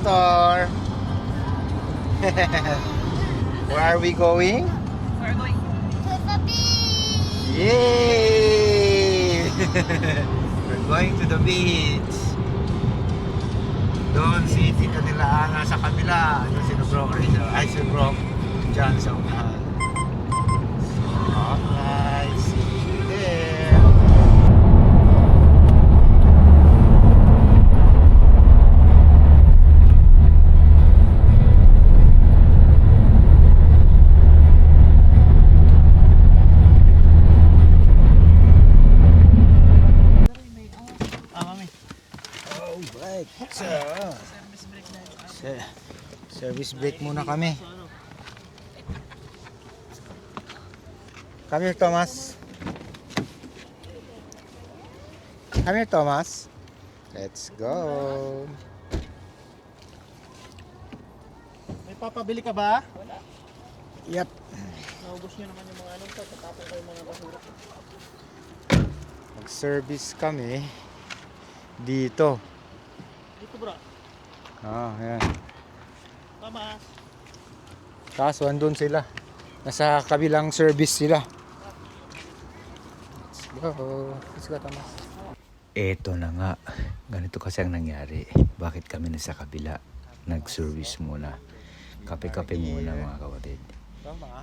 Totor. Where are we going? We're going To the beach! Yay! We're going to the beach. Doon si Tita nila Ana sa kabila. Doon si Bro Rizzo. Ay, si Bro John sa unahan. So, alright. See you there. Alright. So, service break muna kami. Come here, Thomas. Come here, Thomas. Let's go. May papabili ka ba? Yep. Naubos niyo naman yung mga anong to. Tatapon kayo mga basura. Mag-service kami dito. Dito bro. Ayan. Tama. Kaso andun sila. Nasa kabilang service sila. Let's go, Thomas. Eto na nga. Ganito kasi ang nangyari. Bakit kami nasa kabila? Nag-service muna. Kape-kape muna mga kapatid.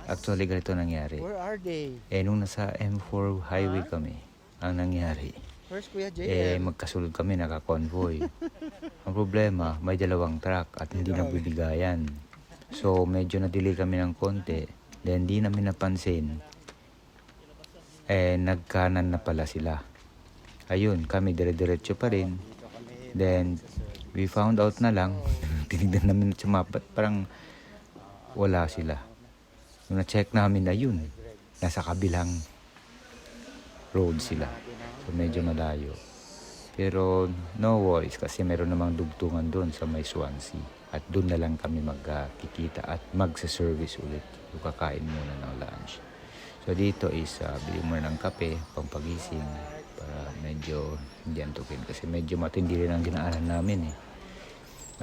Actually ganito nangyari. Where are they? Nung nasa M4 highway kami, ang nangyari, Where's Kuya JM? magkasunod kami naka-convoy. Ang problema, may dalawang truck at hindi nagbibigayan. So medyo na-delay kami ng konti. Then hindi namin napansin, nagkanan na pala sila. Ayun, kami dire-diretso pa rin. Then we found out na lang, tinignan namin sa map, parang wala sila. Nung na-check namin, ayun, nasa kabilang road sila. So medyo malayo. Pero no worries kasi meron namang dugtungan doon sa may Swansea. At doon na lang kami magkikita at magsa-service ulit. So kakain muna ng lunch. So dito is bili muna ng kape, pampagising para medyo hindi antukin. Kasi medyo matindi rin ang dinaanan namin eh.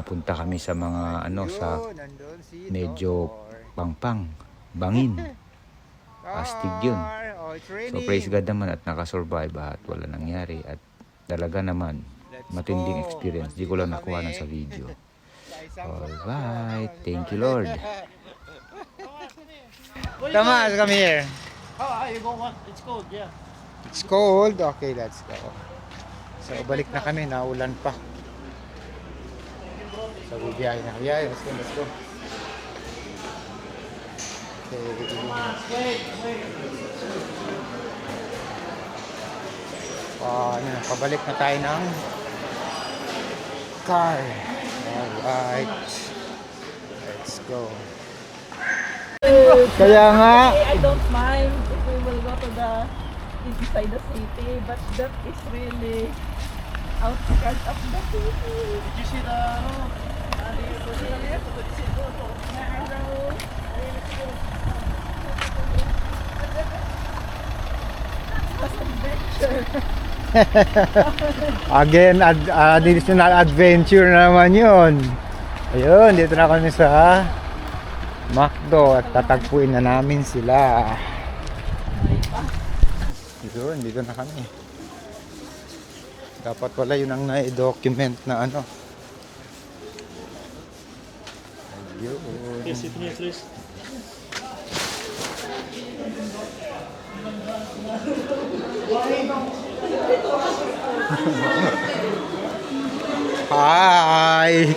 Napunta kami sa mga sa medyo pangpang, bangin. Astig yun. So praise God naman at nakasurvive at wala nangyari at talaga naman matinding experience. Di ko lang nakuha na sa video. Alright, thank you Lord. Thomas, come here. Oh, you go what? It's cold, yeah. It's cold. Okay, let's go. So balik na kami, naulan pa. So bibiyahe na. Yeah, let's go. Okay. Pabalik na tayo ng car. Alright. Let's go. Kaya nga. I don't mind if we will go to the inside the city, but that is really outskirts of the city. Did you see the Again, additional adventure naman yun. Ayun, dito na kami sa McDo at tatagpuin na namin sila. Yun, dito na kami. Dapat wala yun ang na-document na ano. Ayun. Yes, it is, please. Hi!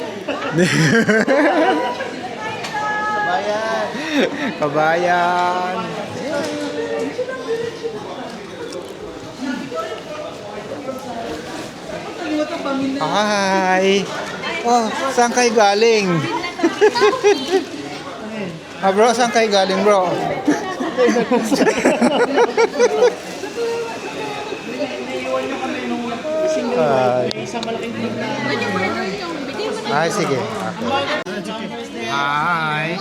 Kabayan! Hi! Oh, saan kayo galing? Bro, saan kayo galing, bro? Isang malaking thing na... Ay, sige. Okay. Hi.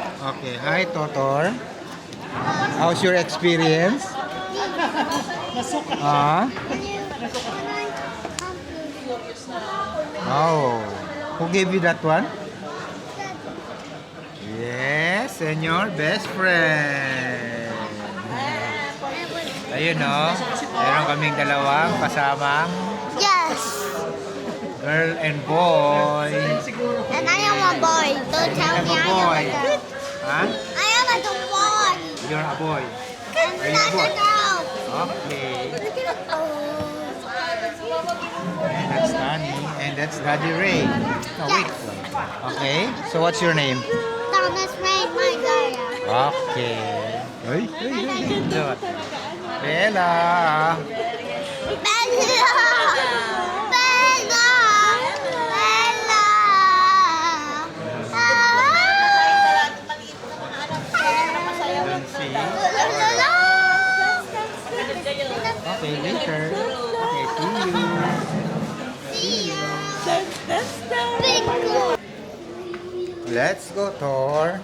Okay. Hi, Totor. How's your experience? Ah? Oh. Who gave you that one? Yes, and your best friend. Ayun no, meron kaming dalawang kasamang Yes. girl and boy. And I am a boy. Don't tell me I am a Boy. girl. Huh? I am a boy. You're a boy. And Are you not a boy? girl. Okay. Oh. And that's Danny. And that's Daddy Ray. No, wait. Okay. So what's your name? Thomas Rain, my Gaia. Okay. Ay, Look. Bella. Bella. Bella. Bella. Don't see. Okay, later. Okay, see you. Big girl. Let's go, Thor.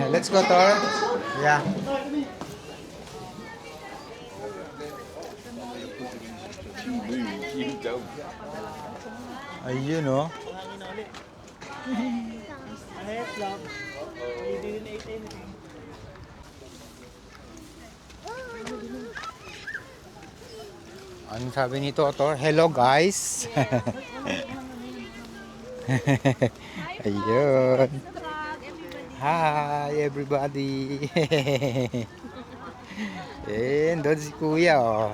Let's go, Thor. Yeah. Ayun, oh. Ahit lang. You didn't eat anything. Anong sabi nito, Thor? Hello, guys. Ayun. Hi, everybody. And doon si Kuya, oh.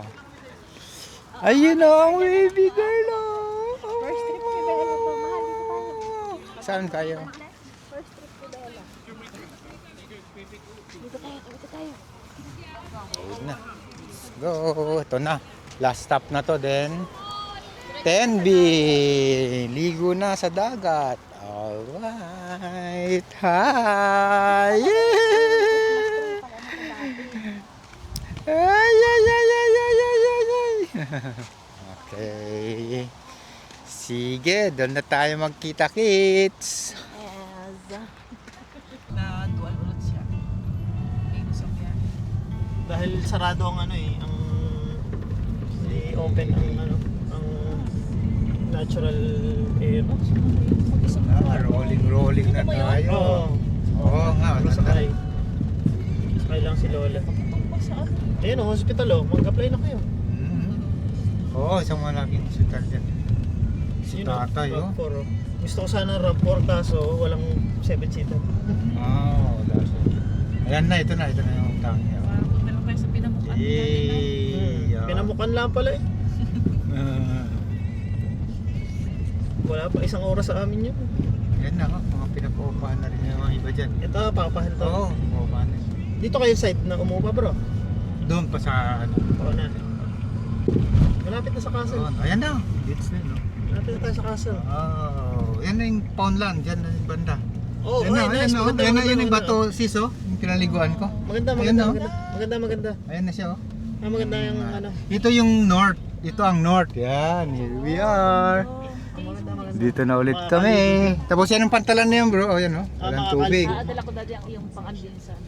Ayun, oh, baby girl, oh. First trip ni Bella to. Mahal dito tayo. Saan kayo? First trip ni Bella. Dito tayo. Ayun na. Let's go. Ito na. Last stop na to, then Tenby. Ligo na sa dagat. Alright. Hi. Ay, ay, ay, ay, ay, ay, ay, ay. Okay. Sige, doon na tayo magkita-kits. Yes. Na dual ulit siya. Minus ang yan. Dahil sarado ang ano eh, ang open ang natural air. Rolling na tayo. Oo. Oo nga. Ano sakay? Sakay lang si Lola. Ayun ang hospital oh, mag-apply na kayo. Oo, isang malaking hospital dyan. Si Yun, oh, tatay, oh. RAV4, oh. Gusto ko sana RAV4 kaso walang 7-seater. Wala siya. Ayan na, ito na yung tangi. Punta lang tayo sa Pinamukan. Pinamukan lang pala eh. Wala pa isang oras sa amin yun. Yan na, mga pinapaupahan na rin yung mga iba dyan. Ito, papahan to. Oo, paupahan na. Dito kayo site na umupa bro. Doon pa sa ano. Oo na. Malapit na sa castle. Doon. Ayan na, dito na, no? Malapit na tayo sa castle. Yan na yung Poundland, dyan na yung banda. Oh, Yan na, nice. ayan na, Maganda, yan na maganda, yun yung maganda. bato, sis, oh. Yung pinaliguan ko. Maganda, Ayan, maganda, no? maganda. Ayan na siya, oh. Maganda yung ano. Ito yung north. Ito ang north. Yan, here we are. Maganda. Dito na ulit kami. Tapos yan ang pantalan na yan, bro. O yan, oh. Walang tubig. Dala ko dati yung pang-ambiensan.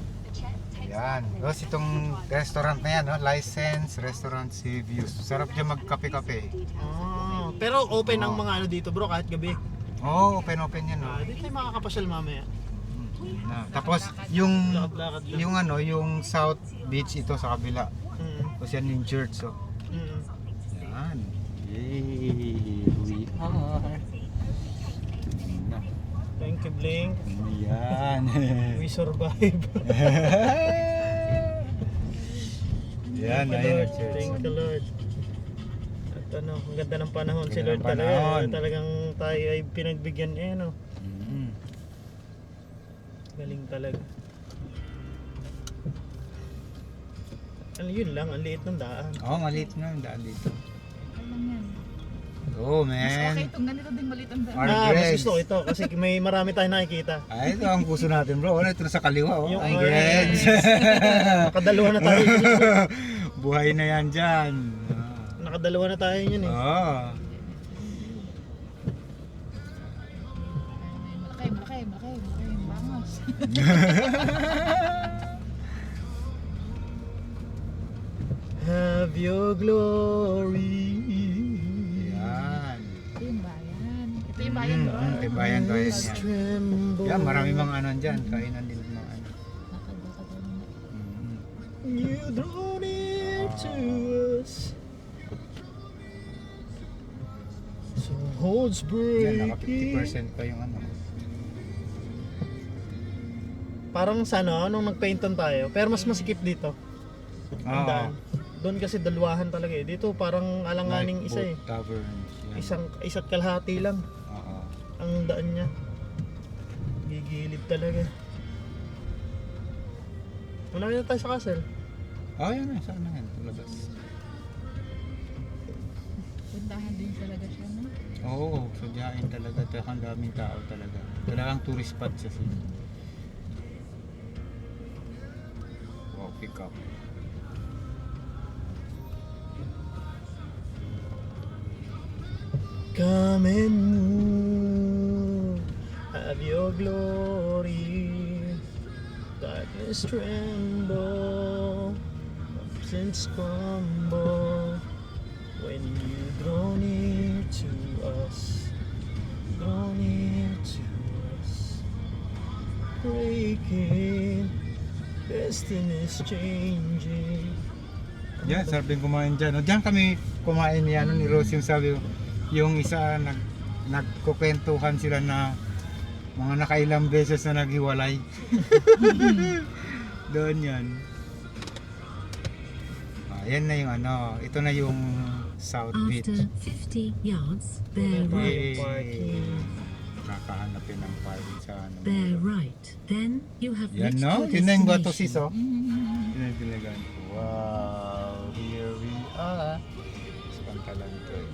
Yan. Tapos itong restaurant na yan, oh. License Restaurant Sea Views. Sarap dyan magkape-kape. Oh, pero open ang mga ano dito bro kahit gabi. Oh, open yan, oh. Dito tayo makakapasyal mamaya. Na. Tapos yung Lakad-lakad lang. yung ano, yung South Beach ito sa kabila. Tapos yan yung church, oh. Yan. Yay! We are. Thank you Blink. Yan. We survive. Yan, Thank you, ayun Lord. ang church. Thank you Lord. At ano, ang ganda ng panahon si Ganda Lord ng panahon. talaga. Talagang tayo ay pinagbigyan eh no. Mm. Galing talaga. Ano yun lang, ang liit ng daan. Oh, maliit na yung daan dito. Ano yan? Oh, Mas okay man. itong ganito din maliit ang daan. Our Mas Gregs. gusto ko ito kasi may marami tayong nakikita. Ay, ito ang gusto natin, bro. Ano, ito na sa kaliwa, oh. Yung Ang orange. Gregs. Nakadalawa na tayo yun. Buhay na yan dyan. Nakadalawa na tayo yun eh. Oh. Malaki. Bangos. Have your glory. Tibayan doon. Tibayan to yan. Tremble. Yan, marami mga ano dyan. Kainan din ng mga ano. You draw near to us. So holds Yan, naka breaking. 50% pa yung ano. Parang sana nung nagpaintan tayo, pero mas masikip dito. Ang Oo. daan. Doon kasi dalwahan talaga eh. Dito parang alanganing isa eh. Lifeboat Taverns. Yan. Isa't kalahati lang Oo. ang daan niya. Gigilid talaga. Malaki na tayo sa castle. Oh, yan na. Saan na yan? Labas. Puntahan din talaga siya, no? Oo, sadyain talaga. Ang daming tao talaga. Talagang tourist spot sa city. Wow, pick up. Come and move, have your glory. Darkness tremble, mountains crumble. When you draw near to us, draw near to us. Breaking, destinies changing. Yan, sabi kumain dyan. O, dyan kami kumain ni, ano, ni Rose yung sabi, yung isa nagkukwentuhan sila na mga nakailang beses na naghiwalay. Doon yan. Yan na yung ano, ito na yung South Beach. After 50 yards, bear right. Parking. Nakahanapin ng parking sa ano. Bear right. Then you have Yan reached no, your yun na yung Bato destination. Sis, oh. Yun na yung pinagaan ko. Wow, here we are. Pantalan ko eh.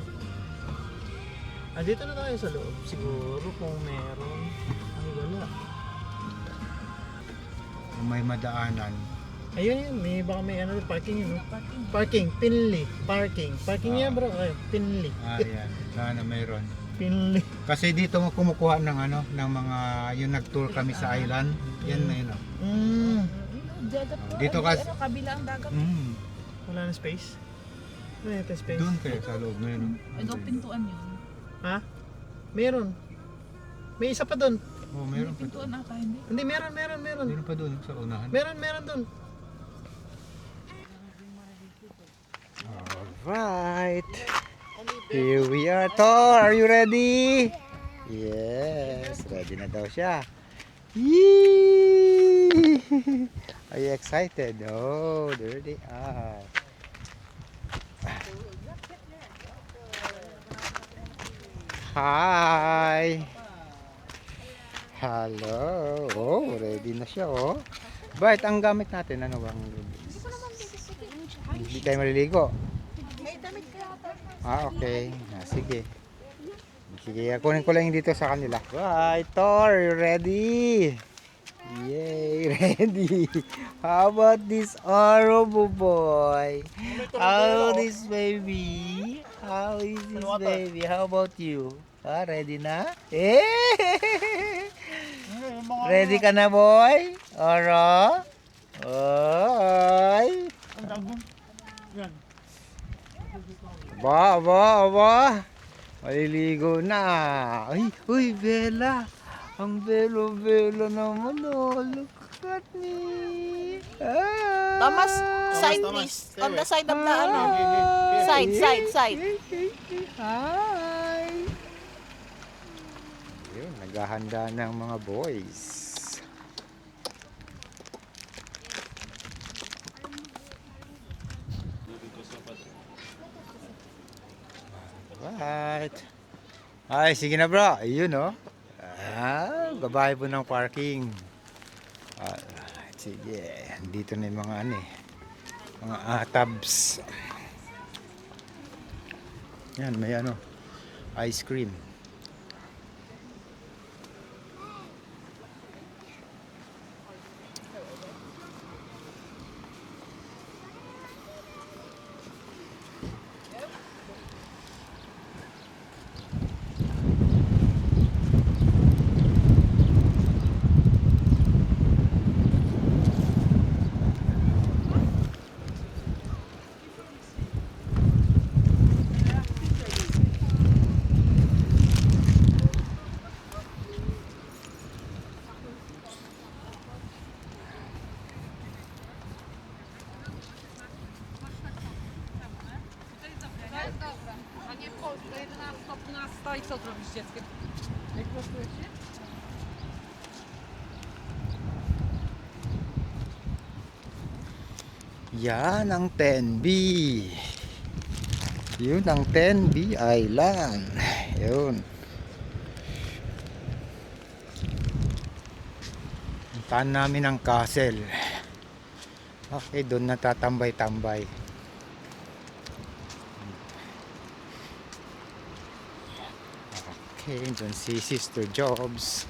Dito na tayo sa loob. Siguro kung meron. Ay, wala. Kung may madaanan. Ayun yun, baka may ano, parking yun. No? Parking, Pinli. Parking. Parking yan bro, ay, Pinli. Yan. Sana mayroon. Pinli. Kasi dito mo kumukuha ng ano, ng mga, yung nag-tour kami sa island. Yan na yun, oh. Dagat po. Dito Ay, kas- ano, kabila ang dagat. Wala na space. Wala na space. Doon kayo sa loob na yun, Ay, daw pintuan yun. Ha? Meron. May isa pa doon. oh. Meron pa doon. Pintuan ata, hindi. Hindi, meron. Meron pa doon sa unahan. Meron doon. Alright. Here we are, Thor. Are you ready? Yes, ready na daw siya. Yee! Are you excited? Oh, there they are. Hi! Hello! Oh, ready na siya, oh. Bart, ang gamit natin, ano bang? Hindi tayo maliligo. Okay. Sige. Sige, kunin ko lang yung dito sa kanila. Right, Thor, you ready? Yay, ready. How about this Orobo boy? How this baby? How is this baby? How about you? Ready na? Ready ka na, boy? Oro? Oy. Aba. Maliligo na. Ay, uy, Bella. Ang belo-belo naman, oh. Look at me. Ah. Thomas, side please. On the side of the ano. Side. Hi. Yun, naghahanda ng mga boys. Right. Ay, sige na bro. Ayun, oh. Babae po ng parking. Alright, sige. Dito na yung mga ano eh. Mga tabs. Yan, may ano. Ice cream. na stoi, co zrobić z dzieckiem? Jak prostujesz się? Yan ang 10B. Yun ang 10B Island. Yun. Puntahan namin ang castle. Okay, doon natatambay-tambay. Okay, doon si Sister Jobs.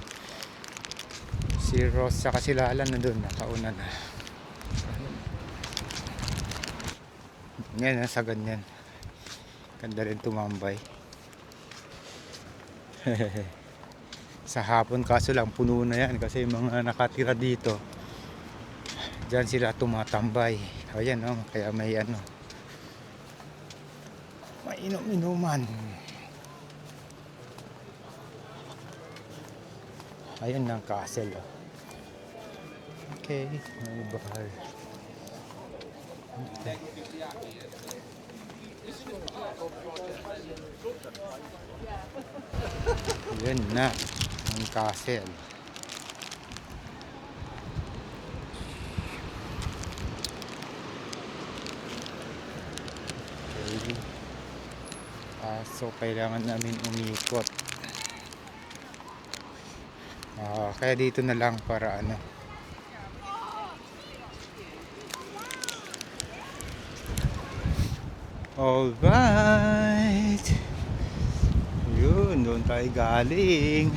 Si Ross saka si Lala na doon, nakauna na. Yan, sa ganyan. Ganda rin tumambay. Sa hapon kaso lang puno na yan kasi yung mga nakatira dito. Diyan sila tumatambay. Ayan, oh, kaya may ano. May inom-inuman. Ayan ang castle. Oh. Okay, may bahal. Okay. Yan na ang castle. Okay. So kailangan namin umikot. Kaya dito na lang para ano. Alright. Yun, doon tayo galing.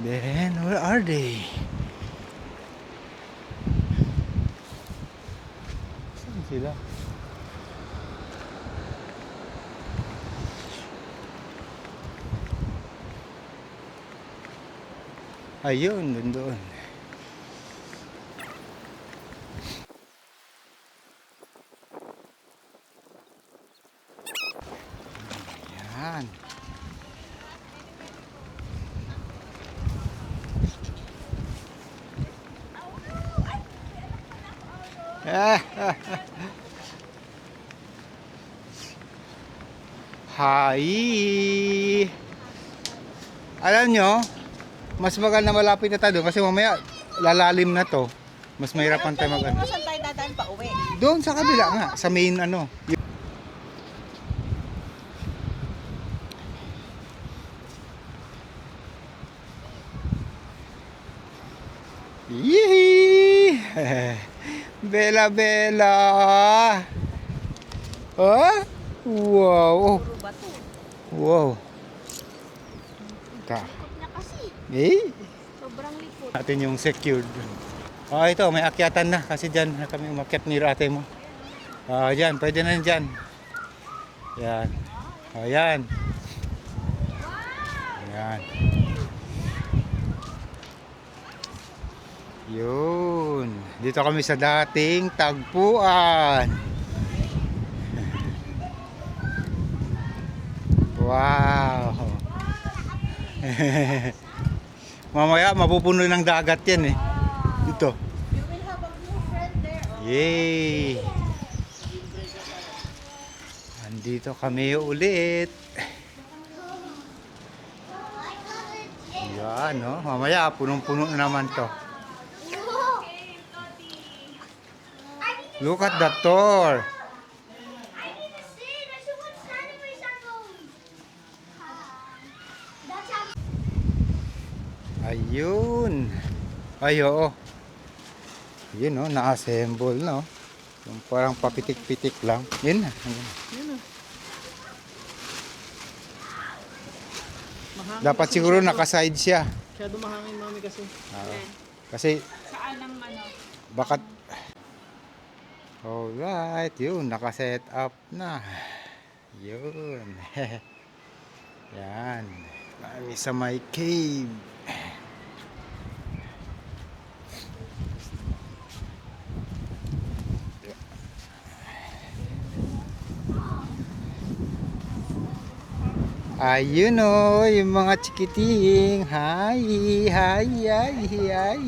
Then, where are they? Saan sila? Ayun, doon. Yan. Hi. Alam nyo, mas maganda malapit na tayo doon kasi mamaya lalalim na to. Mas mahirapan tayo mag-ano. Saan tayo dadaan pa uwi? Doon sa kabila nga, sa main ano. Yee! Bella Bella! Oh? Wow! Puro bato. Wow! Ta. Na kasi. Eh? Sobrang lipot. Natin yung secured. Ito, may akyatan na kasi dyan kami umakyat ni ate mo. Dyan, pwede na dyan. Yan. Yan. Yan. Yun. Dito kami sa dating tagpuan. Wow. Mamaya mapupuno ng dagat yan eh. Dito. You will have a new friend there. Yay! Andito kami ulit. Yan, no? Mamaya, punong-puno na naman to. Look at the door. I need to see. There's someone standing by some phone. That's how. Ayun. Ay, oo. Yun, no? Na-assemble, no? Yung parang papitik-pitik lang. Yun na. Dapat siguro nakaside siya. Masyado mahangin mami kasi. Kasi Saan ang ano? bakat. Alright, yun, nakaset up na. Yun. Yan. Kami sa my cave. Ayun o, yung mga chikiting. Hi, hi, hi, hi.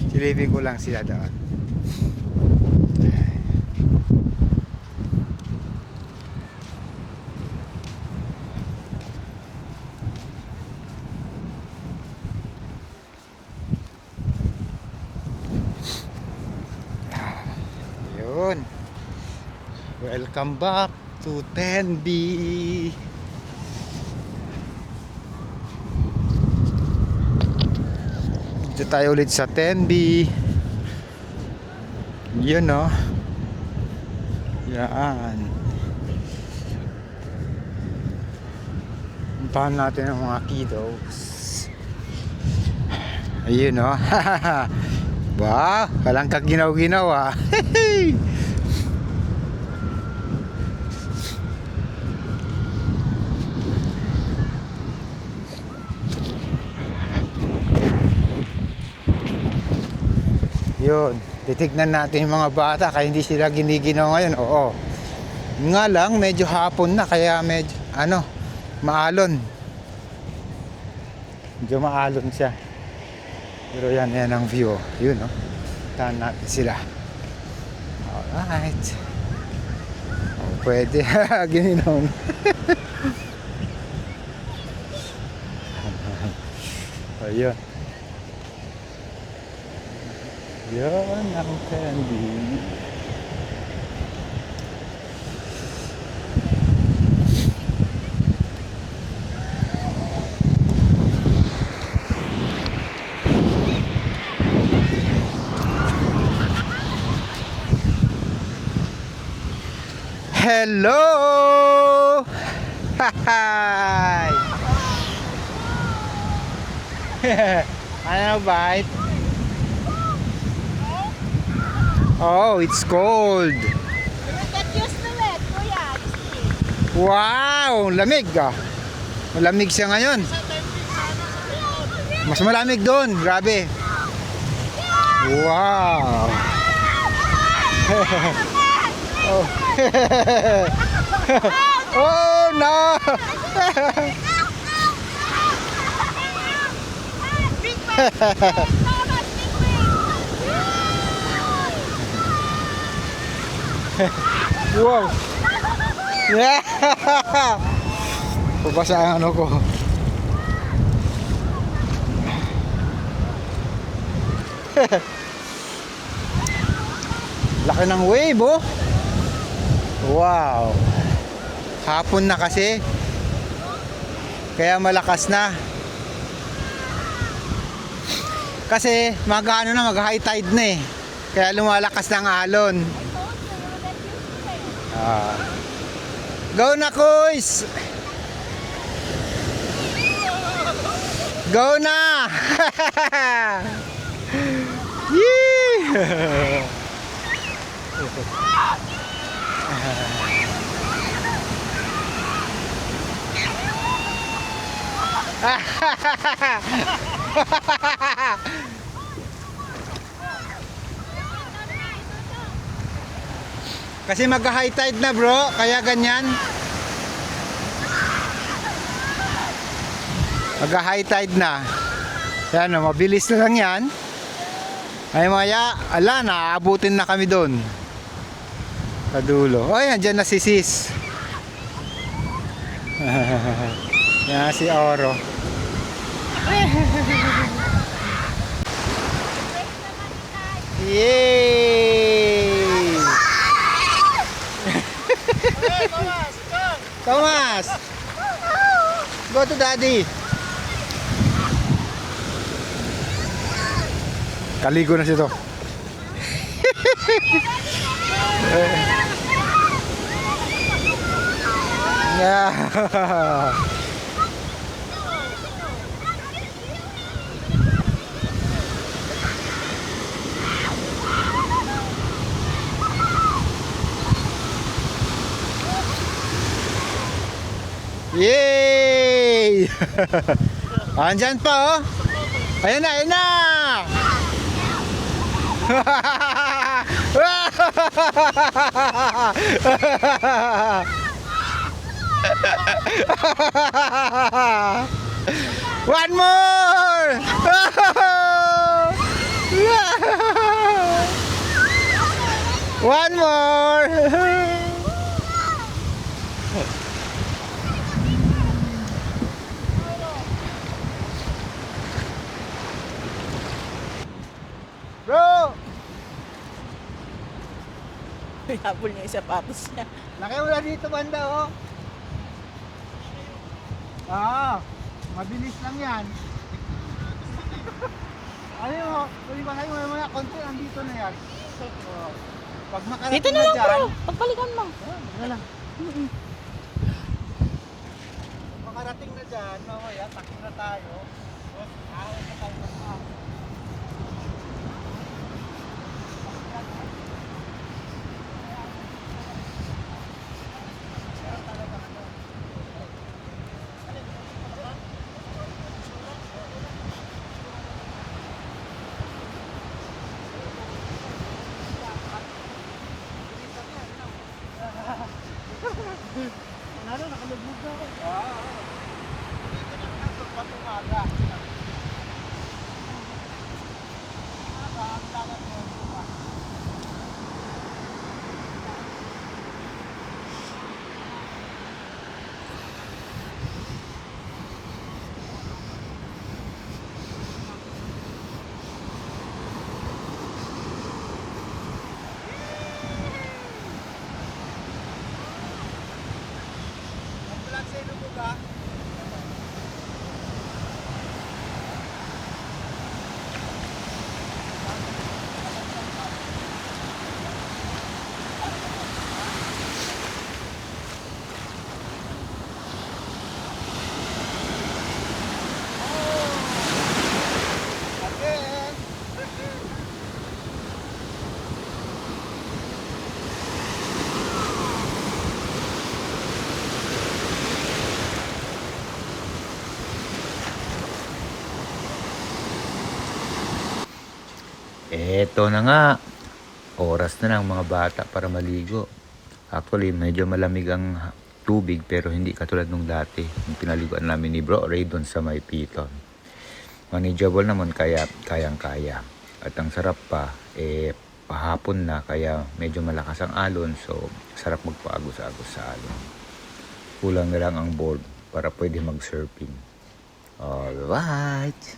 Silipin ko lang sila doon. Welcome back to 10B. Dito tayo ulit sa 10B. Yun no. Yan. Puntahan natin ang mga kiddos. Ayun no. Wow, walang kaginaw-ginaw ah. Yun, titignan natin yung mga bata kaya hindi sila giniginaw ngayon. Oo. Nga lang, medyo hapon na kaya medyo, maalon. Medyo maalon siya. Pero yan ang view. Yun, no? Tahan natin sila. Alright. Oh, pwede. Gininaw na. Ayun. Yan ang candy. Hello! Hi! Ano bite? Oh, it's cold. Get used to it, kuya. Wow, lamig ah. Malamig siya ngayon. Mas malamig doon, grabe. Wow. Oh. Oh no. Big man! Thomas, big man! Wow. Yeah. Pabasa ang ano ko. Laki ng wave oh. Wow. Hapon na kasi. Kaya malakas na. Kasi mag-ano na, mag-high tide na eh. Kaya lumalakas ng alon. Go na, Kuys! Go na! Yee! Kasi mag-high tide na bro, kaya ganyan. Mag-high tide na. Yan o, mabilis na lang yan. Ay maya, ala, naaabutin na kami doon. Sa dulo. O yan, dyan na si Sis. Yan si Oro. Yay! Thomas! Go to daddy! Kaligo na siya to. Yeah. Yay! Andyan pa oh. Ayan na, ayan na. One more. One more. Bro! Pinapol niya yung sapatos niya. Nakiwala dito banda, oh. Ah, mabilis lang yan. Ano mo, tuloy ba kayo maya konti, andito na yan. Oh. Pag makarating Dito na lang dyan, bro, pagpalikan mo. na lang. Pag makarating na dyan, mamaya, takbo na tayo. Ahon na tayo ng ahon. Ano, nakalubog na ako. Dito na lang, pagpatumaga. Ang dagat mo. Sa ilubog ha. Eto na nga. Oras na ng mga bata para maligo. Actually, medyo malamig ang tubig pero hindi katulad nung dati. Yung pinaliguan namin ni Bro Ray doon sa may Piton. Manageable naman kaya kayang-kaya. At ang sarap pa, pahapon na kaya medyo malakas ang alon so sarap magpaagos-agos sa alon. Kulang na lang ang board para pwede mag-surfing. Alright!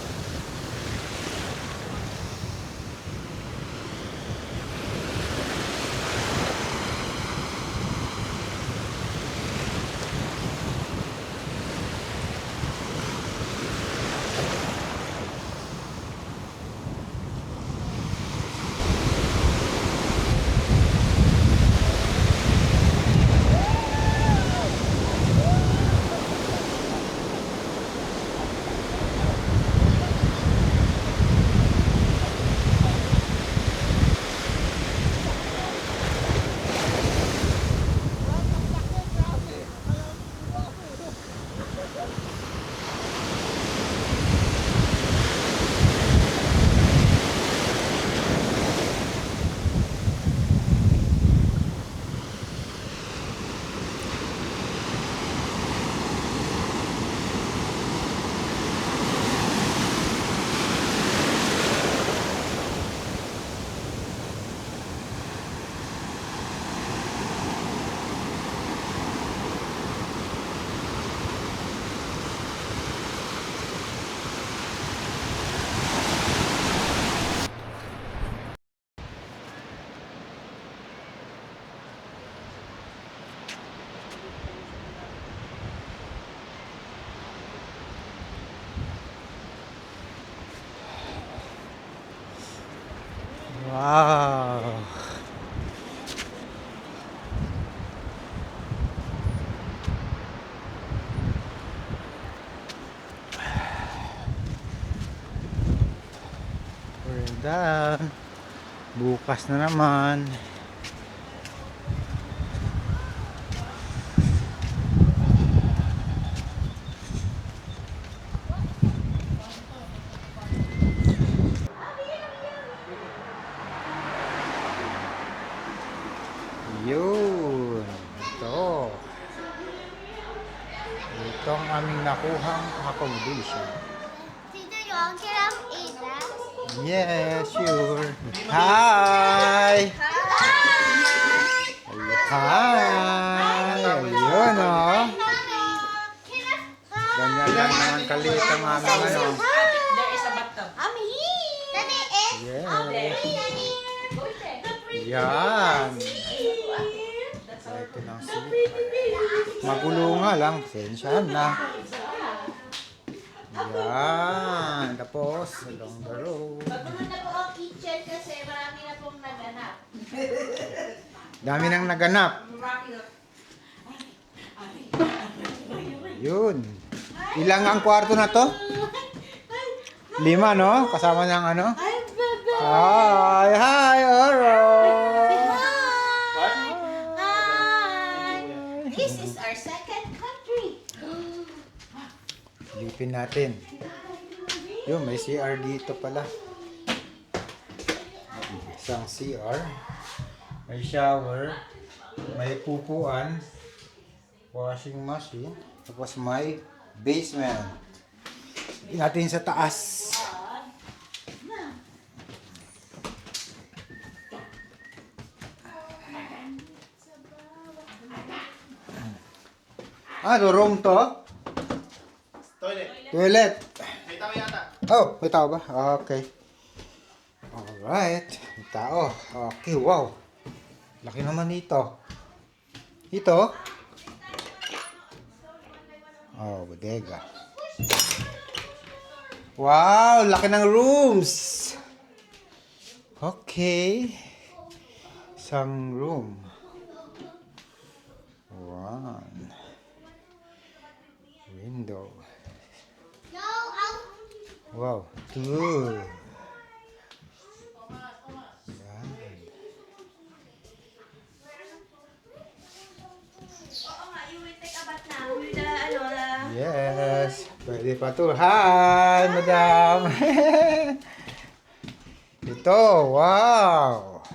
Wow. We're done. Bukas na naman. Yun. Ito. Ito ang aming nakuhang accommodation. Tito Yong, can I eat that? Yes, sure. Hi! Hi! Ayun, oh. Ganyan lang naman kalit ang aming ano. I'm here. Daddy, Yes. Daddy. The Yan. Ito na si magulo nga lang. Sensyahan na. Yan. Tapos, along the road. Bago na po ang kitchen kasi marami na pong naganap. Dami nang naganap. Yun. Ilang ang kwarto na to? 5, no? Kasama ng ano? Hi! Hi, Oro! Hi! This is our second country. Silipin natin. Yun, may CR dito pala. Isang CR. May shower. May pupuan. Washing machine. Tapos may basement. Natin sa taas. Room to? Toilet. May tao yata. Oh, may tao ba? Okay. Alright. May tao. Okay, wow. Laki naman ito. Ito? Oh, bodega. Wow, laki ng rooms. Okay. Isang room. One. Window. No, out. Wow, two. Yan. Oo nga, you will take a bath now with the, Yes. Pwede pa to. Hi, madam. Ito, wow.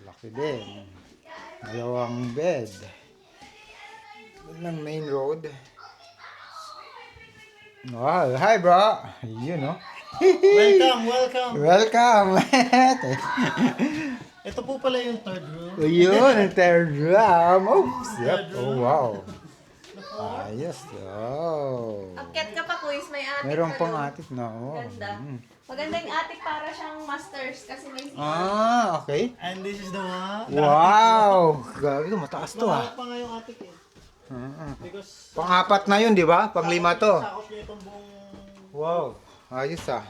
Laki din. Dalawang bed. Ng main road. Wow, hi bro. You know. Welcome. Welcome. Ito po pala yung third room. Yun, ang third room. Oops. Yep. Oh, wow. Ayos. Oh. Akyat ka pa, Kuis. May attic Meron ka pang doon. attic na. Oh. Ganda. Mm. Maganda yung attic para siyang masters kasi may Okay. And this is the one. Wow. Grabe ito, mataas to Mahal ah. pa nga yung attic eh. Because Pang-apat na yun, di ba? Pang-lima to. sakop niya itong buong... Wow. Ayos ah.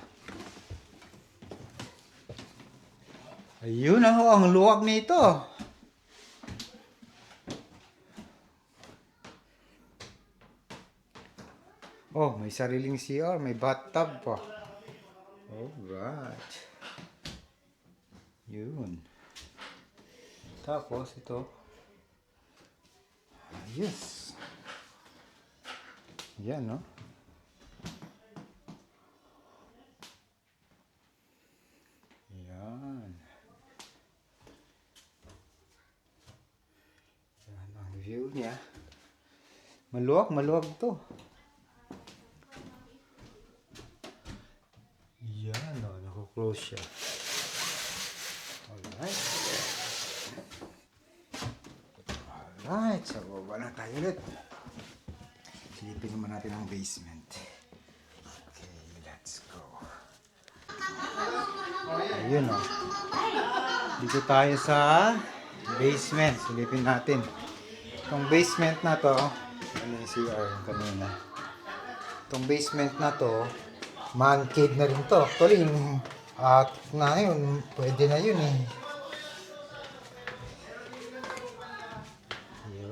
Ayun ah, ang luwag nito. Oh, may sariling CR, may bathtub pa. Alright. Yun. Tapos ito. Ayos. Yan, no? Yan. Yan ang view niya. Maluwag to. Yan, no? Nako-close siya. Alright. Alright, so baba na tayo ulit. Silipin naman natin ang basement. Okay, let's go. Ayun o. Dito tayo sa basement. Silipin natin. Itong basement na to, ano yung CR kanina. Itong basement na to, man cave na rin to. Actually, na yun, pwede na yun eh.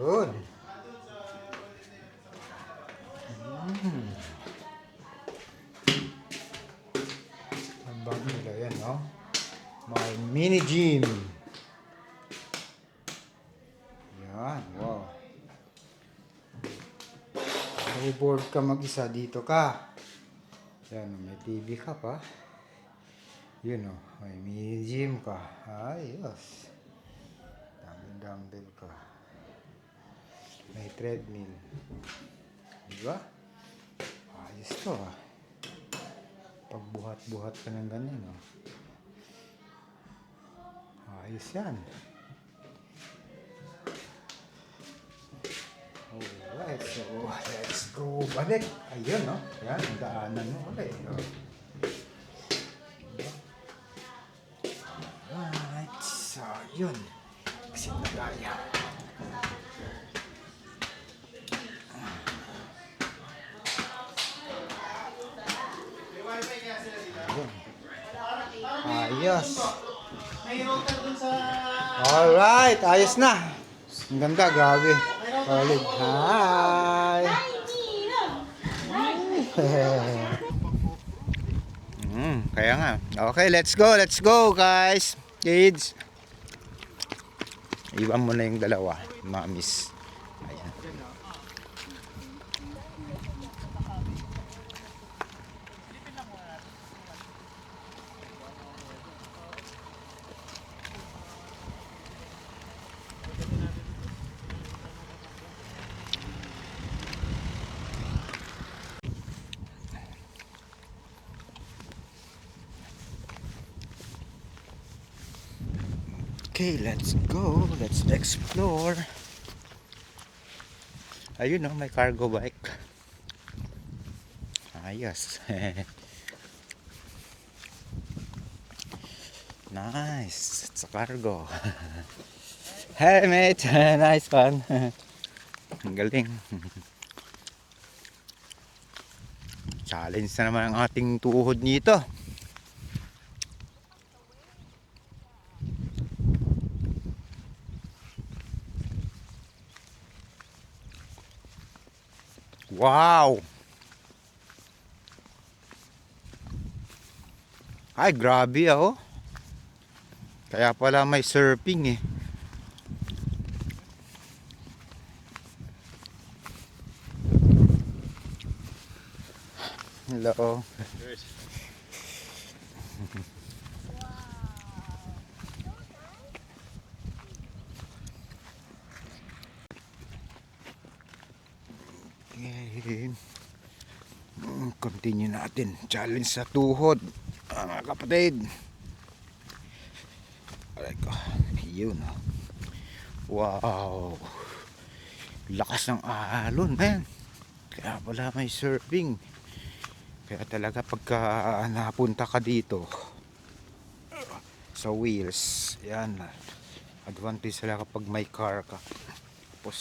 Yun. Ang bang nila yan, no? May mini gym. Yan, wow. Kung bored ka mag-isa, dito ka. Yan, may TV ka pa. Yun, oh, may mini gym ka. Ayos. Daming dumbbell ka. May treadmill. Diba? Ayos to ah. Pagbuhat-buhat ka ng ganyan oh. Ayos yan. Alright, so let's go balik. Ayun no. Yan, ang daanan mo ulit. Oh. Alright. Ayun. Exit na tayo. Ayos. May router dun sa... Alright, ayos na. Ang ganda, grabe. Solid. Hi! Kaya nga. Okay, let's go guys. Kids. Iwan mo na yung dalawa, mamis. Ayan. Okay, let's go. Let's explore. Ayun, no, may cargo bike. Ayos. Nice. It's a cargo. Hey, mate. Nice one. Ang galing. Challenge na naman ang ating tuhod nito. Wow! Ay, grabe oh. Kaya pala may surfing eh. Hello. Okay. Continue natin. Challenge sa tuhod. Mga kapatid. Aray ko. Yun. Wow. Lakas ng alon, man. Kaya pala may surfing. Kaya talaga pagka napunta ka dito sa wheels, yan. Advantage sila kapag may car ka. Tapos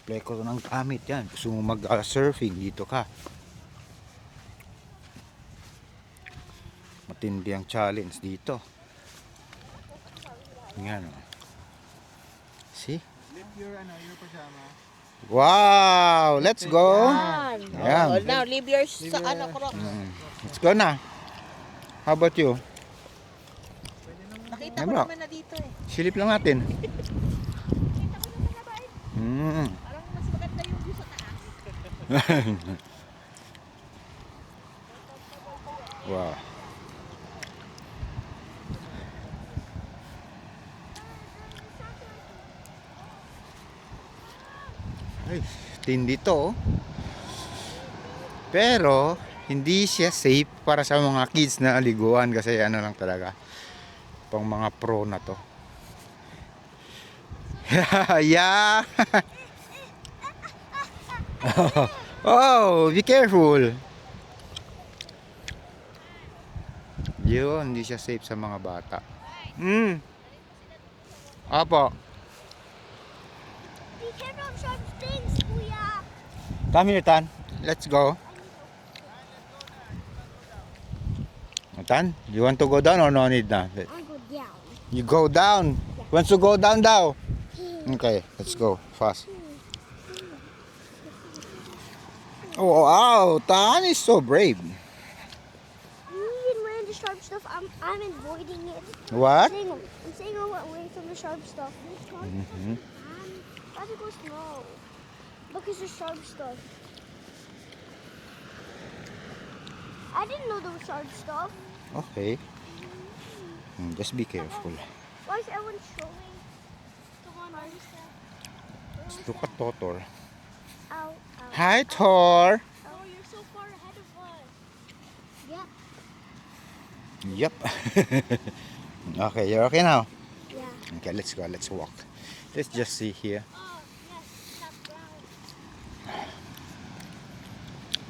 play ko ng gamit yan. Gusto mo mag-surfing, dito ka. Matindi ang challenge dito. Yan. See? Your pajama. Wow! Let's go! Yan. Oh, now, leave yours sa ano, Crocs. Let's go na. How about you? Nakita Ay, ko bro. naman na dito eh. Silip lang natin. Parang mas maganda yung view sa taas. Wow. Ay, tindi to. Pero hindi siya safe para sa mga kids na aliguan kasi ano lang talaga. Pang mga pro na to. Yeah. Oh, be careful. Yun, hindi siya safe sa mga bata. Apo. Be careful of sharp things, Kuya. Come here, Tan. Let's go. Tan, you want to go down or no need na? I go down. You go down. Wants to go down daw. Okay, let's go fast. Oh, wow, Tan is so brave. Even wearing the sharp stuff, I'm avoiding it. What? I'm saying away from the sharp stuff. Why does it go slow? Because the sharp stuff. I didn't know there was sharp stuff. Okay. Just be careful. Why is everyone showing? Come on, Let's look at Totor. Ow, ow. Hi, Tor. Oh, you're so far ahead of us. Yeah, Yep. Okay, you're okay now? yeah. Okay, let's go. Let's walk. Let's just see here. Oh, yes, that's brown.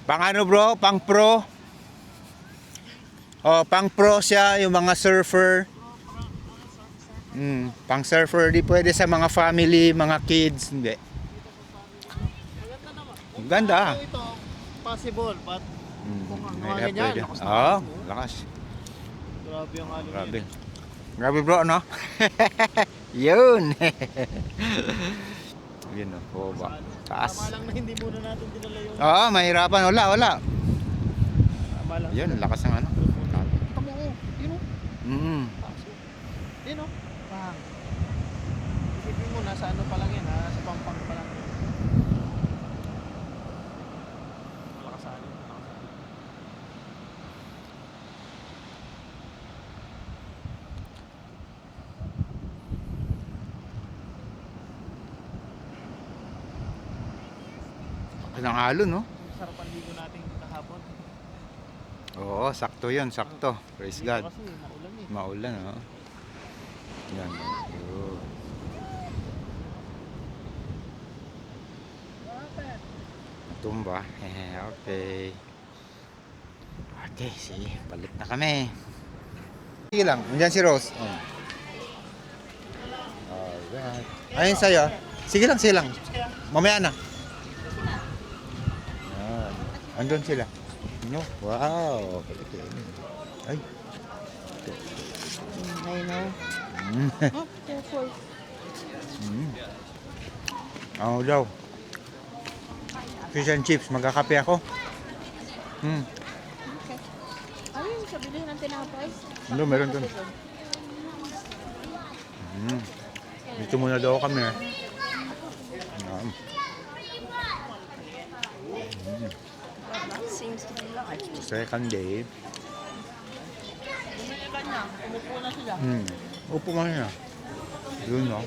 Pang ano bro? Pang pro? Oh, pang pro siya, yung mga surfer. Pang surfer, di pwede sa mga family, mga kids, hindi. Ang ganda. Ito, possible, but kung ang May mga ganyan, pwede. lakas na Oo, alon, oh. lakas. Grabe ang alon Grabe. yun. Grabe bro, no? Yun. Yun o, oh, ba? Taas. Tama lang na hindi muna natin dinala yung... Oo, mahirapan. Wala. Tama lang. Yun, ang lakas ng ano. Tama ko, yun o. Yun o. Bang. Isipin mo, nasa ano pa lang yan, nasa pampang pa lang yan. Malakas sa alon, malakas sa alon. Ang alon, no? Sarap ang ligo natin kahapon. Oo, sakto yun, sakto. Praise God. Kasi maulan eh. Maulan, oh. Yan. Yun. Tumba. Okay. Okay, sige. Balik na kami. Sige lang. Nandiyan si Rose. Oh. Alright. Ayun sa'yo. Sige lang. Mamaya na. Yan. Andun sila. No? Wow. Ay. I know. Oh, careful. Ako daw. Fish and chips. Magkakape ako. Ano yung sabili ng tinapay? Ano, meron dun. Dito muna daw kami. Yan. Seems to be live. Second day. Bumili ka na. Umupo na sila. Upo mo na. Yun, no?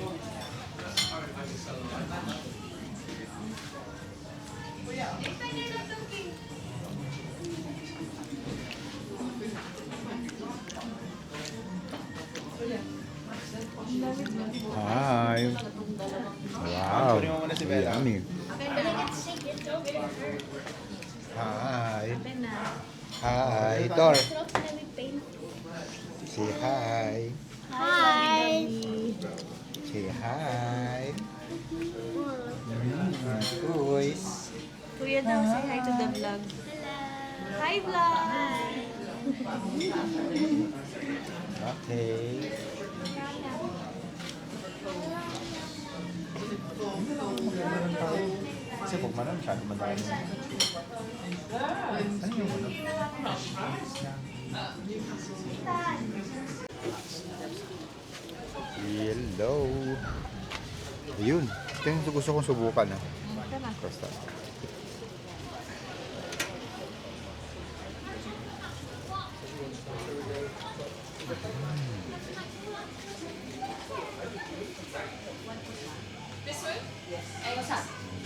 Hi. Wow. Yummy. Hi. Hi, Tor. Say hi. Hi. Say hi. Boys. Kuya daw, say hi to the vlog. Hi vlog! Okay. Kasi pag manan, masyado madami. Ano yung ano? Hello. Ayun. Ito yung gusto kong subukan. Ha? Basta.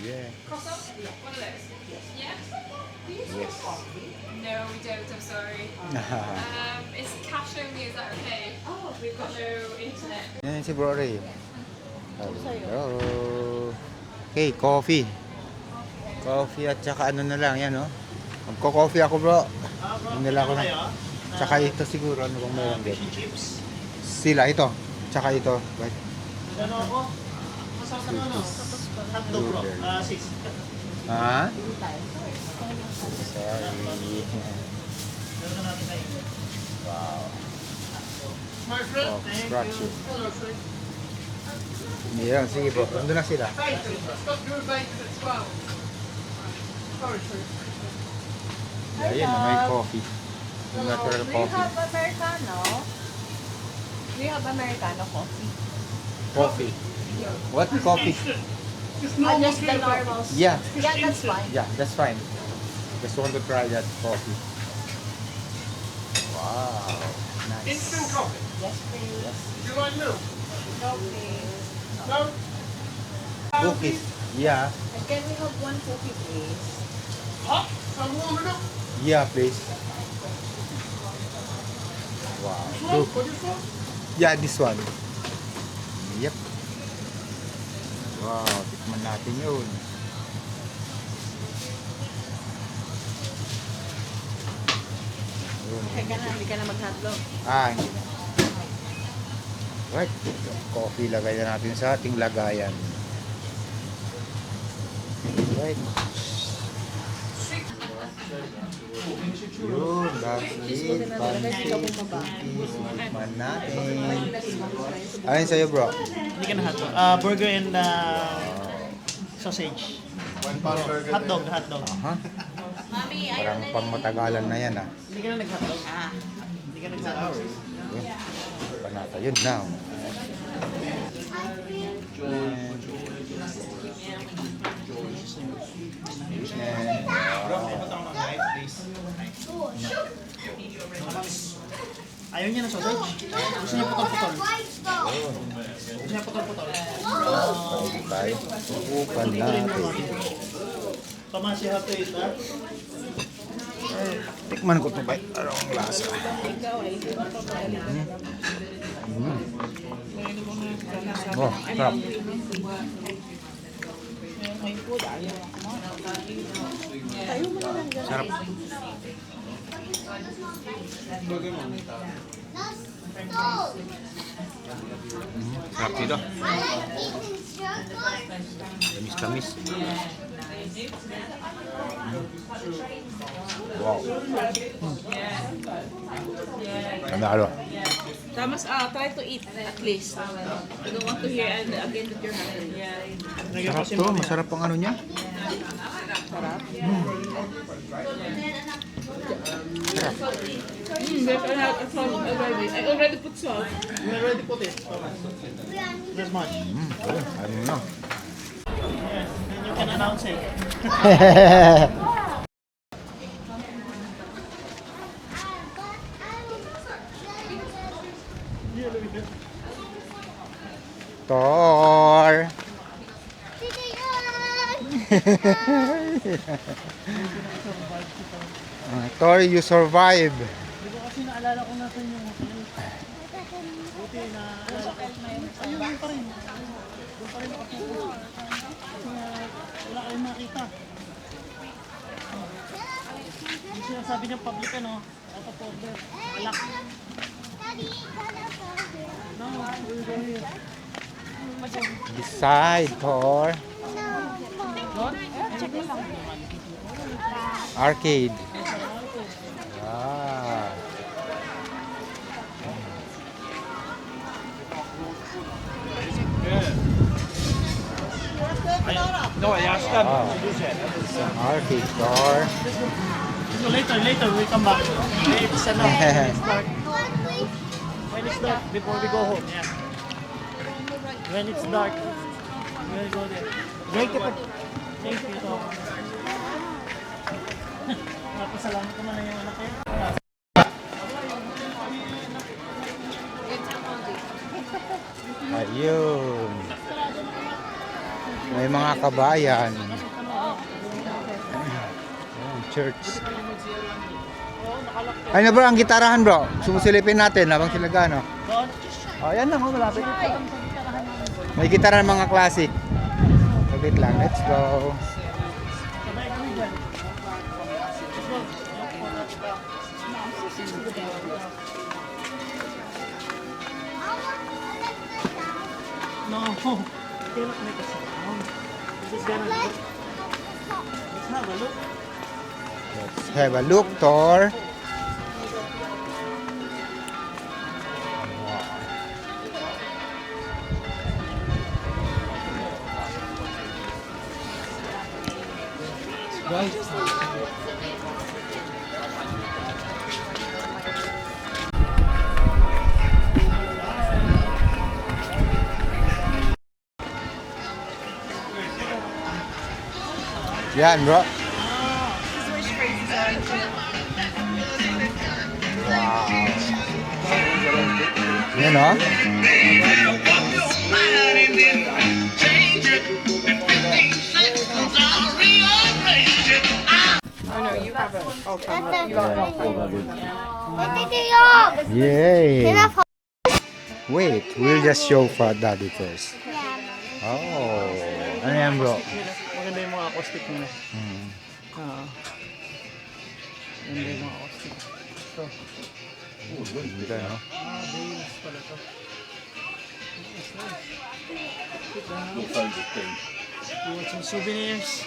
Yeah. Yes. No, we don't. I'm sorry. It's cash only. Is that okay? Oh, we've got no internet. Yan si Bro Ray. Hello. Okay, coffee. Coffee at saka ano na lang, yan, no? Magko-coffee ako, bro. Nila ko na. Tsaka ito siguro, ano bang meron din? Sila, ito. Tsaka ito. Right. Ano ako? Masarap na ano? Tatlo bro. 6. Ha? Sorry. Wow. Smart fruit. Oh, Thank scratch you. it. Yan, sige bro. Nandun na sila. Stop your bike at 12. Ayan, may coffee. Natural Do you coffee. have Americano? Do you have Americano coffee? Coffee. What coffee? Just the normals. Yeah. Yeah, that's fine. Yeah, that's fine. Just want to try that coffee. Wow. Nice. Instant coffee. Yes, please. Do you like milk? No, please. No? Cookies. Yeah. And can we have one cookie, please? Hot? Some warm it up? Yeah, please. Wow. Slow? What is slow? Yeah, this one. Yep. Wow, tikman natin yun. Yun. Okay ka na, hindi ka na mag-hotdog. Ah, hindi na. Right. Coffee lagay na natin sa ating lagayan. Right. Yun, that's it. Pancake, cookies, man natin. Ayun sa'yo, bro. Hindi ka na hotdog. Burger and sausage. Hotdog. Aha. Parang pang matagalan na yan, ah. Hindi ka na nag-hotdog. Hindi ka nag-hotdog. Yun. Panata, yun now. Ayaw niya ng sausage. Gusto niya putol-putol. Gusto niya putol-putol. Tayo. Upan natin. Thomas, you have to eat that. Tikman ko ito ba? Anong lasa? Oh, sarap. Sarap. Sarap dito. Tamis-tamis. Wow. Panalo. Thomas, try to eat at least. I don't want to hear again that you're hungry. Sarap to. Masarap ang ano niya. There's a salt already. I already put salt. We already put it. This much. Ano na. Yes, then you can announce it. Tor! Tor, you survive. Hindi ko kasi naalala kung nasan yung buti na ayun pa rin. Doon pa rin nakapupo. Wala kayong makita. Yung sinasabi niya public ano, out of order. Alak. No, we're going here. Beside Tor. Arcade. Ah. No, I asked them. Arcade Tor. So later we come back. It's ano, when it's dark, before we go home, yeah. When it's dark, we'll go there. Thank you. Thank you. Napasalamat ko man na yung anak ko. Ayun. May mga kabayan. Ayun, church. Ay na bro, ang gitarahan bro. Sumusilipin natin habang sila gano. Oh, yan lang, malapit. May gitara ng mga classic. Sabit lang, let's go. Sabay kami dyan. No, cannot make a sound. This is gonna look. Let's have a look. Let's have a look, Tor. Yan, bro. Wow. Yan, oh. Yay. Wait, we'll just show for daddy first. Oh. Ano yan, bro? Maganda yung mga acoustic nila. Maganda yung mga acoustic. Ito. Ganda, no? Bass pala to. You want some souvenirs?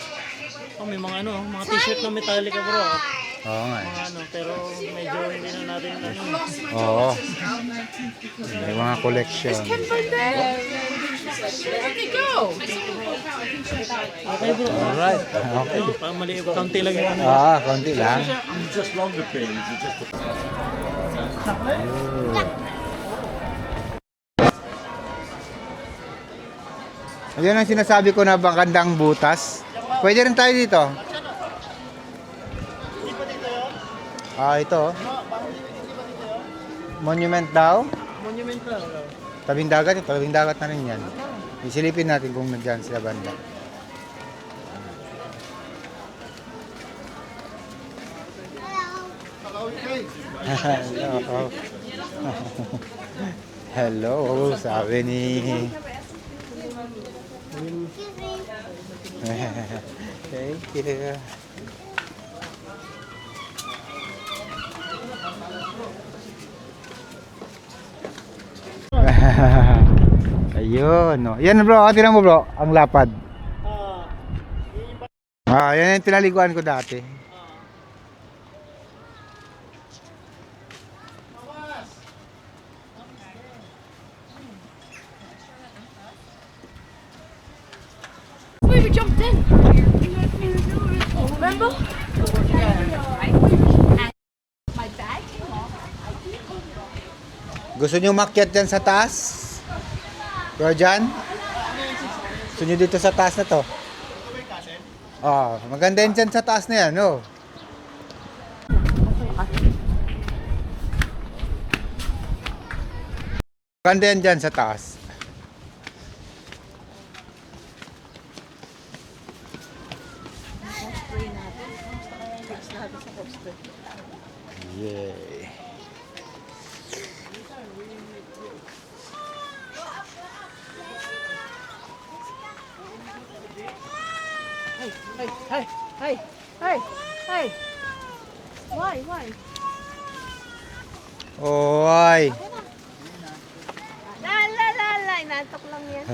Oh, may mga ano, mga t-shirt na Metallica bro. Oo nga. Mga ano, pero medyo hindi na natin ano. Oo. May mga collection. Okay, go. Okay bro. Alright. Okay. Maliit, kaunti lang yung ano. Konti lang. Ayun ang sinasabi ko na magandang butas. Pwede rin tayo dito. Ito. Monument daw. Monument ka. Tabing dagat na rin yan. Isilipin natin kung nandyan sila banda. Hello. Hello, sabi ni... Thank you. Ayun, no. Yan bro, tinan mo bro, ang lapad. Yan yung tinaliguan ko dati. Wait, we jumped in. Remember? My bag came off. Gusto nyo makyat dyan sa taas? Bro, dyan? Gusto nyo dito sa taas na to? Maganda yun dyan sa taas na yan, no? Maganda yan dyan sa taas. Yay. Hey! Why? Oy. La, inantok lang yan.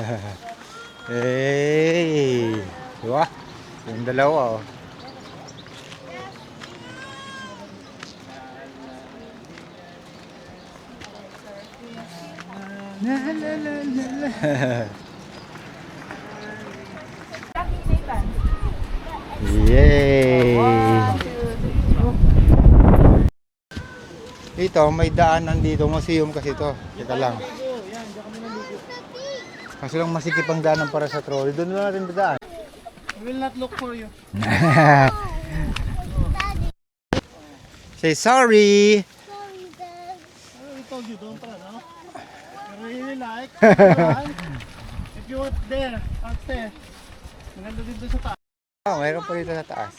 Hey. Diba? Yung dalawa, oh. La, la, la, la, la. Yay! Ito, may daanan dito. Museum kasi ito. Teka lang. Kasi lang masikip ang daanan para sa trolley. Doon na natin dadaan. We will not look for you. Say sorry! Sorry, Dad. We told you, don't run, no? You really like run. If you were there, upstairs, maganda dito sa taas. Mayroon pa dito sa taas.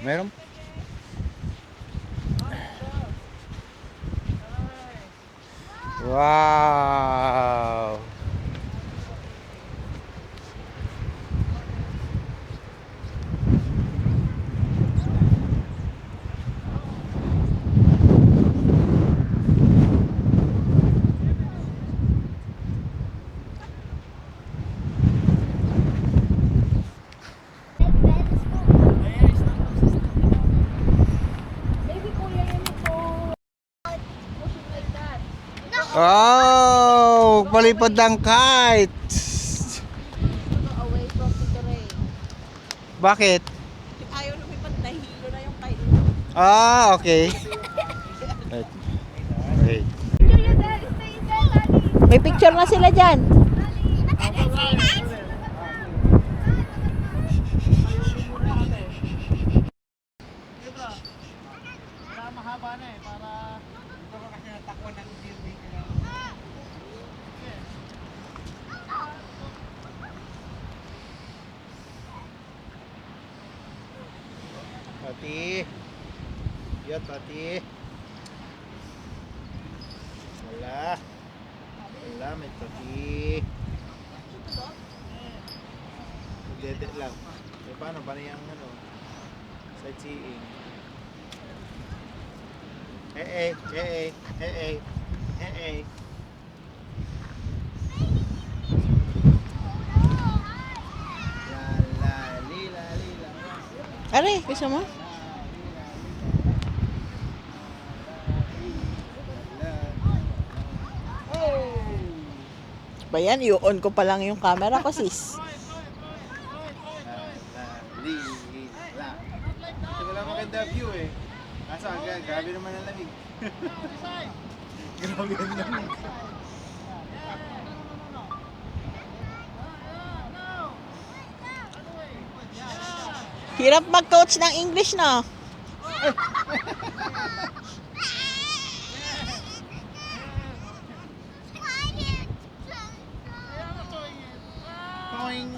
Meron? Wow! Oh, palipad ng kite. Away from the rain. Bakit? Ayaw lumipad, nahihilo na yung kite. Okay. Wait. May picture na sila dyan. Para mahaba na eh, para... kasi natakwan ng building. Pati. Yat, pati. Wala. Wala, may pati. Dede lang. E paano? Paano yung ano? Sightseeing. Hey, hey, hey, hey, hey. La lila lila. Are, gusto mo? Ba yan, i-on ko pa lang yung camera ko, sis. Lila. Ito wala maganda view eh. Asa, grabe naman ang lamig. Grabe ang lamig. Hirap mag-coach ng English, no? Toing.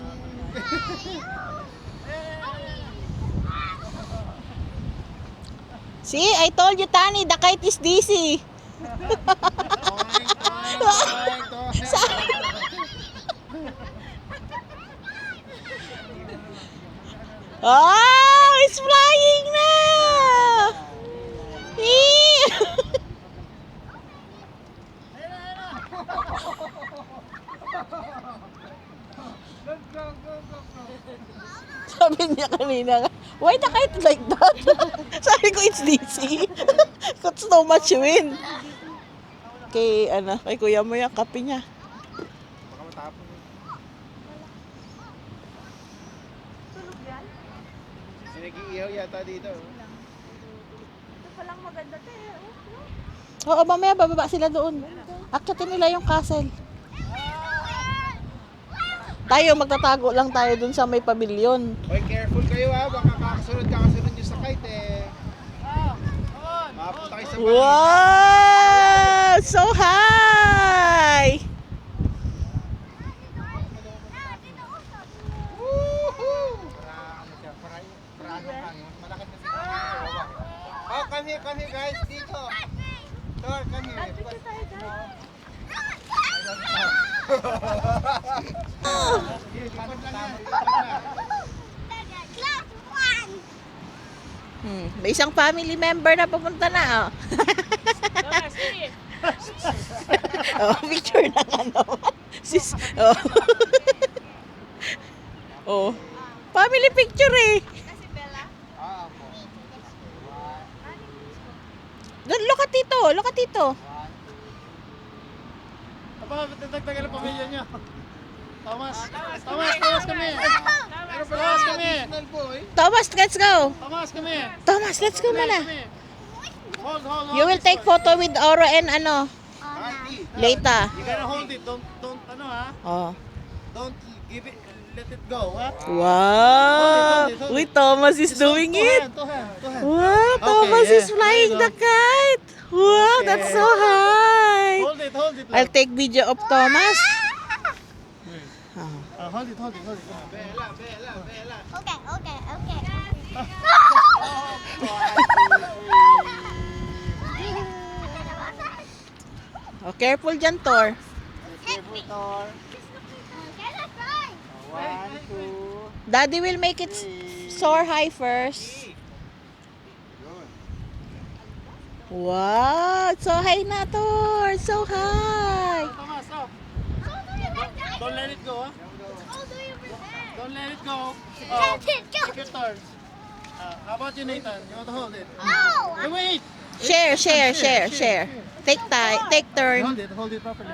See, I told you, Tani, the kite is dizzy. Toing, toing, toing. Oh, it's flying na! Eee! Sabi niya kanina, why the kite like that? Sabi ko, it's dizzy. It's so much wind. Kay, kay kuya mo yung kape niya. Baka matapon. Nag-iihaw yata dito. Oo, mamaya bababa sila doon. Akyatin nila yung castle. Tayo, magtatago lang tayo doon sa may pavilion. Hoy, careful kayo ha. Baka kakasunod nyo sa kite eh. Makapunta kayo sa bangin. Wow! So high! Oh, come here guys, dito. Tor, come here. May isang family member na pupunta na, oh. Oh, picture na nga naman. Sis, oh. Oh. Family picture eh. Doon, look at dito. Aba, dagdagan ang pamilya niya. Thomas kami. Thomas kami. Thomas, let's go. Thomas, Let's go muna. Hold. You will take photo with Oro and later. You gotta hold it. Don't Oh. Don't give it. Let it go, ha? Wow! Hold it. Uy, Thomas is doing it! Two hand. Wow, Thomas Okay, is yeah. flying There the you kite! Wow, that's so high! Hold it. I'll take video of Thomas. Hold it. Bella. Okay. Oh, careful dyan, Thor. Careful, Tor. One, two. Daddy will make it soar high first. Wow, it's so high na, Thor. So high. Thomas, stop. Don't let it go, ha? Don't let it go. Take your turn. How about you, Nathan? You want to hold it? Hey, wait! Share. Take turn. Hold it properly.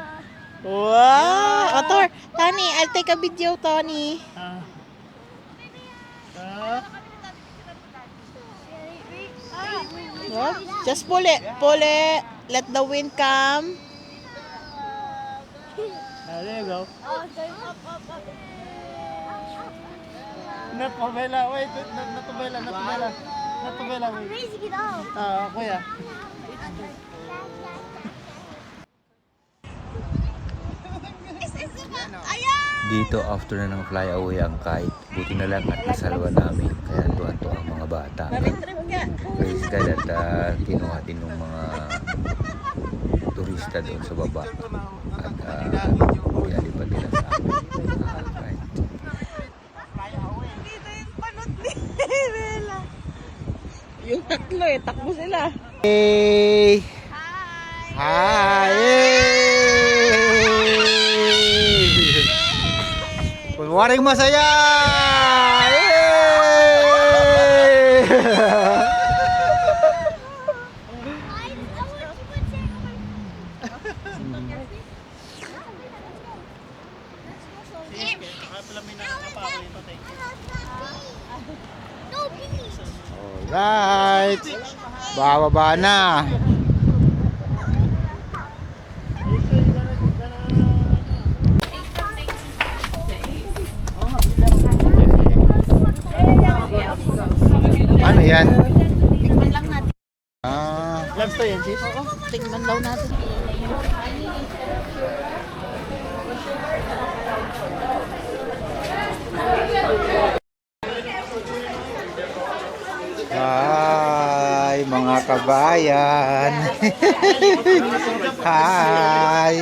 Wow! Oh, Thor, Tony, I'll take a video, Tony. Oh, just pull it. Let the wind come. There you go. Not Pamela. Wait, not Pamela. Wait. Raising it up. Kuya. Dito after na ng fly away ang kite, buti na lang at nasalwa namin. Kaya tuwan-tuwa ang mga bata. Praise God at kinuha din ng mga turista doon sa baba. At pinalipad nila sa amin. Kite. Yung tatlo takbo sila. Hey! Hi! Kunwaring masaya! Alright! Bababa na! Ano yan? Tikman lang natin. Ah, Vlogs to yan, sis? Oo, tikman daw natin. hi mga kabayan! Hi!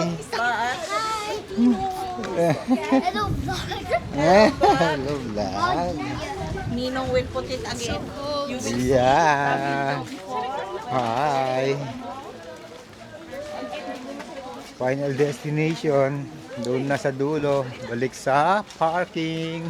Hello, vlog. Hello vlog! Ninong will put it again. You will Yeah! Hi! Final destination, doon na sa dulo, balik sa parking.